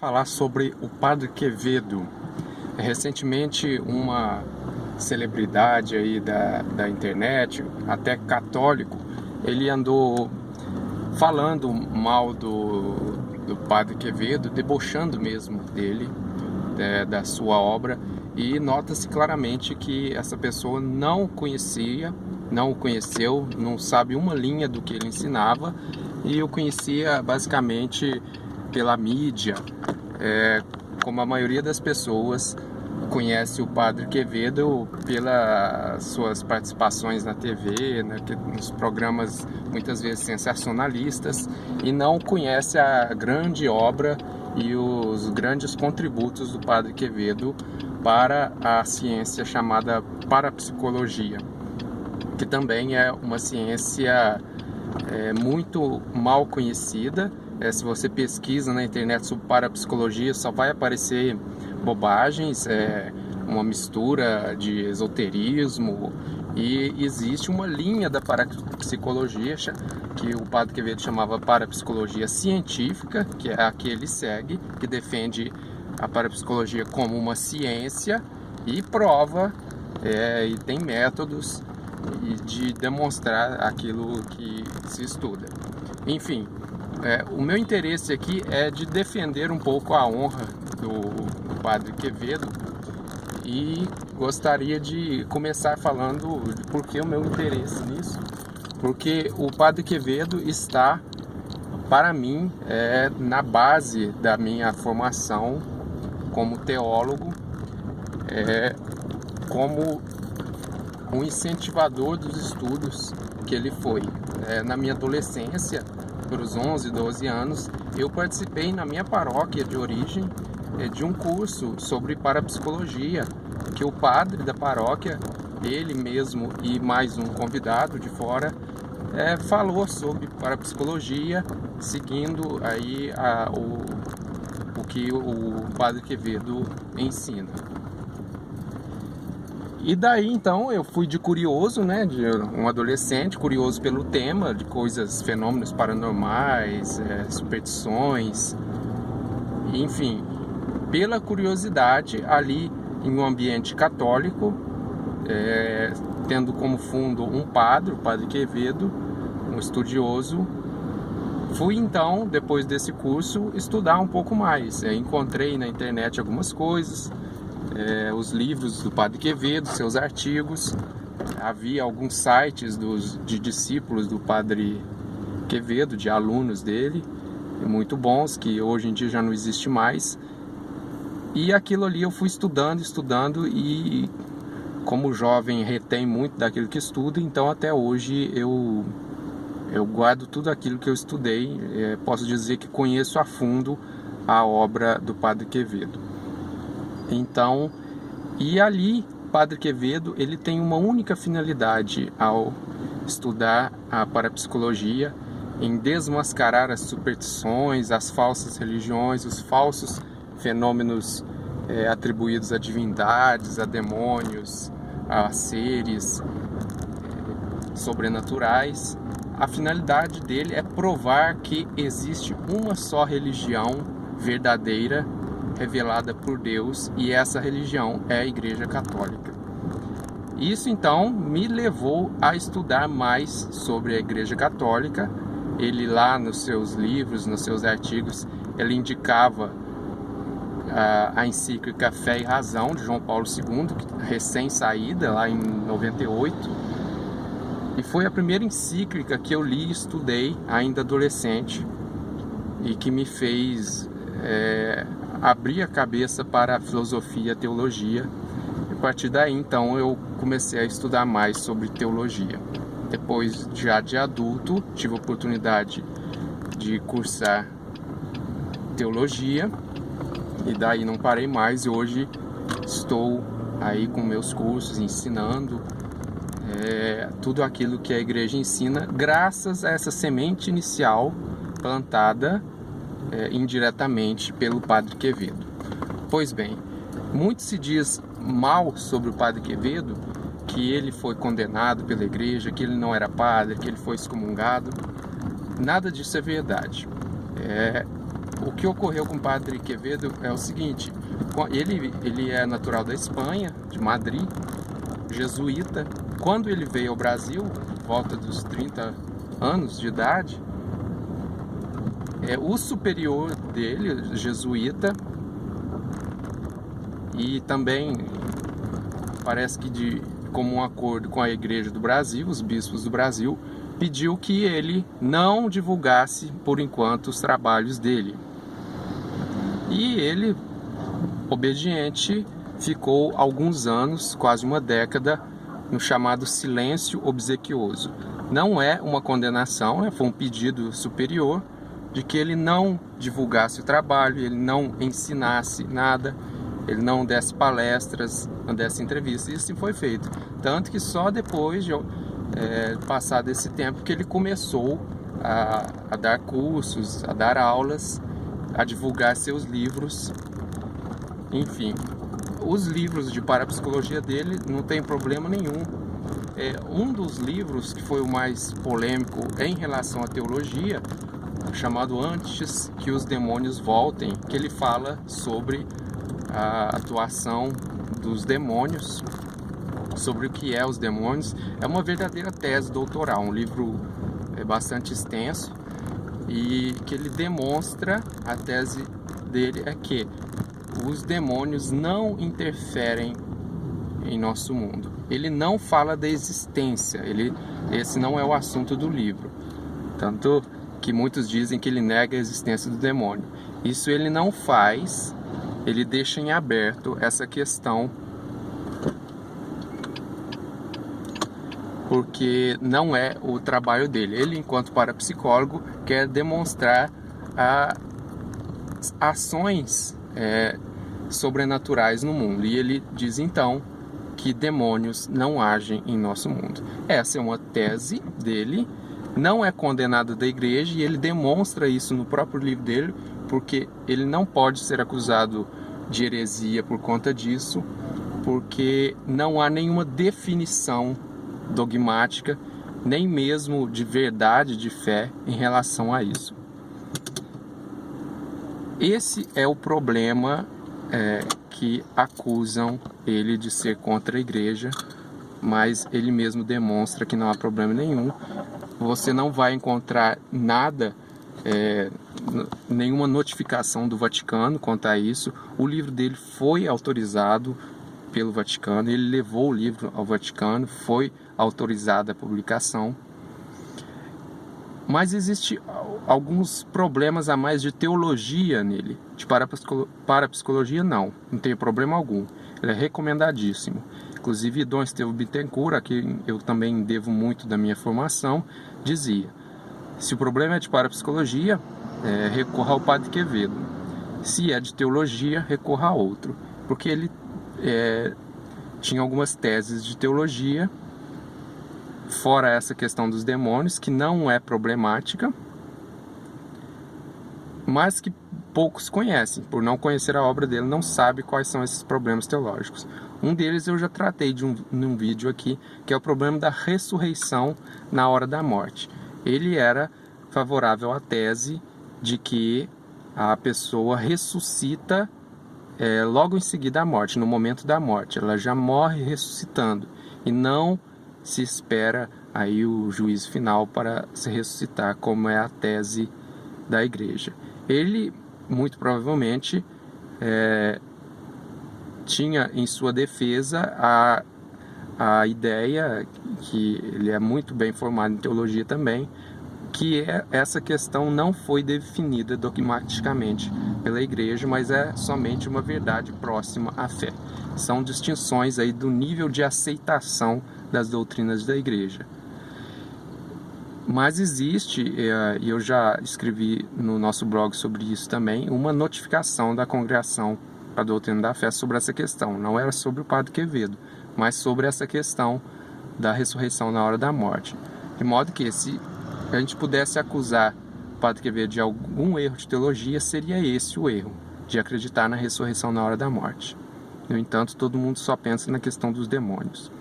Falar sobre o Padre Quevedo. Recentemente, uma celebridade aí da internet, até católico, ele andou falando mal do Padre Quevedo, debochando mesmo dele, da sua obra, e nota-se claramente que essa pessoa não o conheceu, não sabe uma linha do que ele ensinava, e o conhecia basicamente pela mídia, como a maioria das pessoas conhece o Padre Quevedo pelas suas participações na TV, nos programas muitas vezes sensacionalistas, e não conhece a grande obra e os grandes contributos do Padre Quevedo para a ciência chamada parapsicologia, que também é uma ciência muito mal conhecida. Se você pesquisa na internet sobre parapsicologia, só vai aparecer bobagens, uma mistura de esoterismo, e existe uma linha da parapsicologia que o Padre Quevedo chamava parapsicologia científica, que é a que ele segue, que defende a parapsicologia como uma ciência e prova, e tem métodos de demonstrar aquilo que se estuda. Enfim, o meu interesse aqui é de defender um pouco a honra do Padre Quevedo, e gostaria de começar falando por que o meu interesse nisso. Porque o Padre Quevedo está, para mim, na base da minha formação como teólogo, como um incentivador dos estudos que ele foi. Na minha adolescência, pelos 11, 12 anos, eu participei na minha paróquia de origem de um curso sobre parapsicologia, que o padre da paróquia, ele mesmo e mais um convidado de fora, falou sobre parapsicologia, seguindo aí o que o Padre Quevedo ensina. E daí então eu fui de curioso, de um adolescente curioso pelo tema de coisas, fenômenos paranormais, superstições, enfim, pela curiosidade ali em um ambiente católico, tendo como fundo um padre, o Padre Quevedo, um estudioso. Fui então, depois desse curso, estudar um pouco mais. Encontrei na internet algumas coisas, os livros do Padre Quevedo, seus artigos. Havia alguns sites de discípulos do Padre Quevedo, de alunos dele, muito bons, que hoje em dia já não existe mais. E aquilo ali eu fui estudando, e como jovem retém muito daquilo que estudo, então até hoje eu guardo tudo aquilo que eu estudei. Posso dizer que conheço a fundo a obra do Padre Quevedo. Então, e ali, Padre Quevedo, ele tem uma única finalidade ao estudar a parapsicologia, em desmascarar as superstições, as falsas religiões, os falsos fenômenos atribuídos a divindades, a demônios, a seres sobrenaturais. A finalidade dele é provar que existe uma só religião verdadeira, revelada por Deus, e essa religião é a Igreja Católica. Isso então me levou a estudar mais sobre a Igreja Católica. Ele lá nos seus livros, nos seus artigos, ele indicava a encíclica Fé e Razão, de João Paulo II, recém-saída lá em 98, e foi a primeira encíclica que eu li e estudei ainda adolescente, e que me fez abrir a cabeça para a filosofia e a teologia. E a partir daí então eu comecei a estudar mais sobre teologia. Depois, já de adulto, tive a oportunidade de cursar teologia, e daí não parei mais, e hoje estou aí com meus cursos ensinando tudo aquilo que a igreja ensina, graças a essa semente inicial plantada indiretamente pelo Padre Quevedo. Pois bem, muito se diz mal sobre o Padre Quevedo, que ele foi condenado pela igreja, que ele não era padre, que ele foi excomungado. Nada disso é verdade. O que ocorreu com o padre Quevedo é o seguinte: ele é natural da Espanha, de Madrid, jesuíta. Quando ele veio ao Brasil, volta dos 30 anos de idade, o superior dele, jesuíta, e também parece que como um acordo com a Igreja do Brasil, os bispos do Brasil, pediu que ele não divulgasse por enquanto os trabalhos dele. E ele, obediente, ficou alguns anos, quase uma década, no chamado silêncio obsequioso. Não é uma condenação, foi um pedido superior de que ele não divulgasse o trabalho, ele não ensinasse nada, ele não desse palestras, não desse entrevistas. Isso foi feito. Tanto que só depois de passado esse tempo que ele começou a dar cursos, a dar aulas, a divulgar seus livros. Enfim, os livros de parapsicologia dele não tem problema nenhum. Um dos livros que foi o mais polêmico em relação à teologia, chamado Antes que os Demônios Voltem, que ele fala sobre a atuação dos demônios, sobre o que é os demônios. É uma verdadeira tese doutoral, um livro bastante extenso, e que ele demonstra, a tese dele é que os demônios não interferem em nosso mundo. Ele não fala da existência, esse não é o assunto do livro. Tanto que muitos dizem que ele nega a existência do demônio. Isso ele não faz, ele deixa em aberto essa questão, porque não é o trabalho dele. Ele, enquanto parapsicólogo, quer demonstrar ações sobrenaturais no mundo. E ele diz, então, que demônios não agem em nosso mundo. Essa é uma tese dele, não é condenado da igreja, e ele demonstra isso no próprio livro dele, porque ele não pode ser acusado de heresia por conta disso, porque não há nenhuma definição dogmática, nem mesmo de verdade, de fé em relação a isso. Esse é o problema que acusam ele de ser contra a igreja, mas ele mesmo demonstra que não há problema nenhum. Você não vai encontrar nada, nenhuma notificação do Vaticano quanto a isso. O livro dele foi autorizado pelo Vaticano, ele levou o livro ao Vaticano, foi autorizada a publicação. Mas existe alguns problemas a mais de teologia nele. De parapsicologia não tem problema algum. Ele é recomendadíssimo. Inclusive Dom Estevão Bittencourt, a quem eu também devo muito da minha formação, dizia: se o problema é de parapsicologia, recorra ao Padre Quevedo. Se é de teologia, recorra a outro. Porque ele tinha algumas teses de teologia, fora essa questão dos demônios, que não é problemática, mas que poucos conhecem. Por não conhecer a obra dele, não sabe quais são esses problemas teológicos. Um deles eu já tratei num vídeo aqui, que é o problema da ressurreição na hora da morte. Ele era favorável à tese de que a pessoa ressuscita logo em seguida à morte, no momento da morte. Ela já morre ressuscitando, e não se espera aí o juízo final para se ressuscitar, como é a tese da igreja. Ele, muito provavelmente, tinha em sua defesa a ideia, que ele é muito bem formado em teologia também, que essa questão não foi definida dogmaticamente pela igreja, mas é somente uma verdade próxima à fé. São distinções aí do nível de aceitação das doutrinas da igreja. Mas existe, e eu já escrevi no nosso blog sobre isso também, uma notificação da Congregação para a Doutrina da Fé sobre essa questão. Não era sobre o Padre Quevedo, mas sobre essa questão da ressurreição na hora da morte. De modo que, se a gente pudesse acusar o Padre Quevedo de algum erro de teologia, seria esse o erro, de acreditar na ressurreição na hora da morte. No entanto, todo mundo só pensa na questão dos demônios.